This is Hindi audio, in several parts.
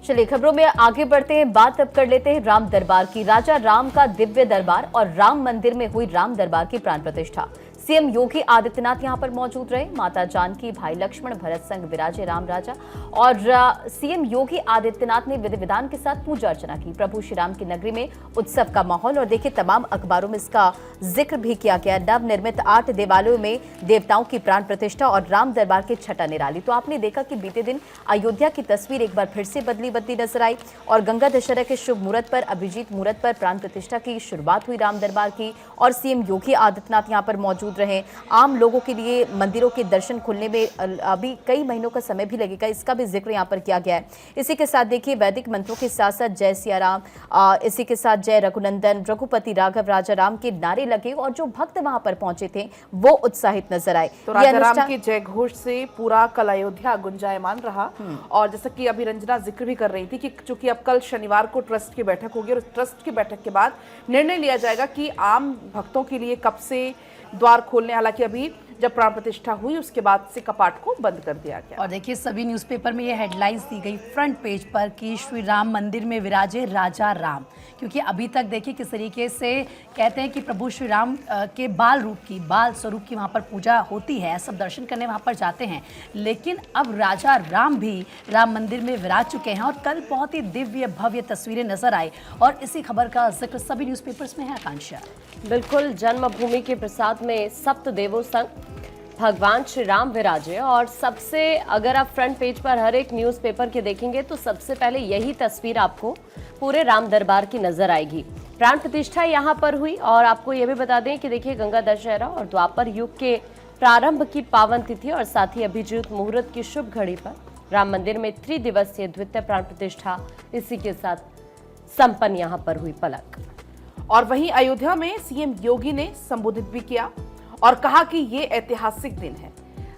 चलिए खबरों में आगे बढ़ते हैं। बात अब कर लेते हैं राम दरबार की। राजा राम का दिव्य दरबार और राम मंदिर में हुई राम दरबार की प्राण प्रतिष्ठा। सीएम योगी आदित्यनाथ यहां पर मौजूद रहे। माता जानकी, भाई लक्ष्मण, भरत संग विराजे राम राजा। और सीएम योगी आदित्यनाथ ने विधि विधान के साथ पूजा अर्चना की। प्रभु श्री राम की नगरी में उत्सव का माहौल। और देखिए तमाम अखबारों में इसका जिक्र भी किया गया। नवनिर्मित 8 देवालयों में देवताओं की प्राण प्रतिष्ठा और राम दरबार की छठा निराली। तो आपने देखा कि बीते दिन अयोध्या की तस्वीर एक बार फिर से बदली नजर आई और गंगा दशहरा के शुभ मुहूर्त पर, अभिजीत मुहूर्त पर प्राण प्रतिष्ठा की शुरुआत हुई राम दरबार की। और सीएम योगी आदित्यनाथ यहां पर मौजूद रहे। आम लोगों के लिए मंदिरों के दर्शन खुलने में अभी कई महीनों का समय भी लगेगा, इसका भी जिक्र यहां पर किया गया है। इसी के साथ देखिए वैदिक मंत्रों के साथ साथ जय सिया राम, इसी के साथ जय रघुनंदन, रघुपति राघव, राजा राम के नारे लगे और जो भक्त वहां पर पहुंचे थे वो उत्साहित नजर आए। तो राजा राम के जय घोष से पूरा कल अयोध्या गुंजायमान रहा। और जैसा कि अभी रंजना जिक्र भी कर रही थी कि चूंकि अब कल शनिवार को ट्रस्ट की बैठक होगी और ट्रस्ट की बैठक के बाद निर्णय लिया जाएगा कि आम भक्तों के लिए कब से द्वार खोलने। हालांकि अभी जब प्राण प्रतिष्ठा हुई उसके बाद से कपाट को बंद कर दिया गया। और देखिए सभी न्यूज़पेपर में ये हेडलाइंस दी गई फ्रंट पेज पर कि श्री राम मंदिर में विराजे राजा राम। क्योंकि अभी तक देखिए किस तरीके से कहते हैं कि प्रभु श्री राम के बाल स्वरूप की वहाँ पर पूजा होती है, सब दर्शन करने वहाँ पर जाते हैं। लेकिन अब राजा राम भी राम मंदिर में विराज चुके हैं और कल बहुत ही दिव्य भव्य तस्वीरें नजर आई। और इसी खबर का जिक्र सभी न्यूज़पेपर्स में है। आकांक्षा, बिल्कुल, जन्मभूमि के प्रसाद में सप्त देवों संग भगवान श्री राम विराजे। और सबसे अगर आप फ्रंट पेज पर हर एक न्यूज़पेपर के देखेंगे तो सबसे पहले यही तस्वीर आपको पूरे राम दरबार की नजर आएगी। प्राण प्रतिष्ठा यहां पर हुई। और आपको यह भी बता दें कि देखिए गंगा दशहरा और द्वापर युग के प्रारंभ की पावन तिथि और साथ ही अभिजीत मुहूर्त की शुभ घड़ी पर राम मंदिर में 3 दिवसीय द्वितीय प्राण प्रतिष्ठा इसी के साथ संपन्न यहां पर हुई। पलक। और वहीं अयोध्या में सीएम योगी ने संबोधित भी किया और कहा कि ये ऐतिहासिक दिन है।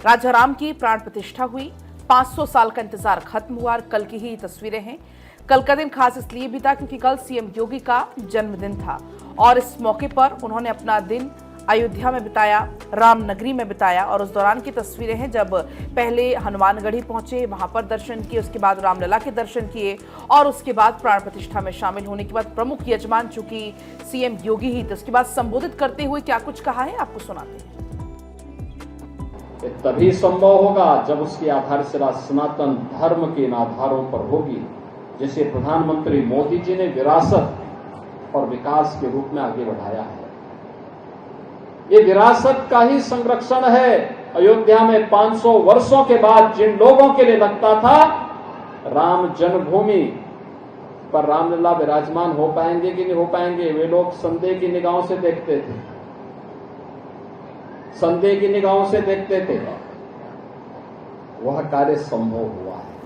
राजा राम की प्राण प्रतिष्ठा हुई, 500 साल का इंतजार खत्म हुआ। कल की ही तस्वीरें हैं। कल का दिन खास इसलिए भी था क्योंकि कल सीएम योगी का जन्मदिन था और इस मौके पर उन्होंने अपना दिन अयोध्या में बिताया, राम नगरी में बिताया। और उस दौरान की तस्वीरें हैं जब पहले हनुमानगढ़ी पहुंचे, वहां पर दर्शन किए, उसके बाद रामलला के दर्शन किए और उसके बाद प्राण प्रतिष्ठा में शामिल होने के बाद प्रमुख यजमान चूंकि सीएम योगी ही थे, उसके बाद संबोधित करते हुए क्या कुछ कहा है आपको सुनाते हैं। तभी संभव होगा जब उसकी आधारशिला सनातन धर्म के आधारों पर होगी, जिसे प्रधानमंत्री मोदी जी ने विरासत और विकास के रूप में आगे बढ़ाया है। ये विरासत का ही संरक्षण है। अयोध्या में 500 वर्षों के बाद जिन लोगों के लिए लगता था राम जन्मभूमि पर रामलला विराजमान हो पाएंगे कि नहीं हो पाएंगे, वे लोग संदेह की निगाहों से देखते थे, संदेह की निगाहों से देखते थे। वह कार्य संभव हुआ है।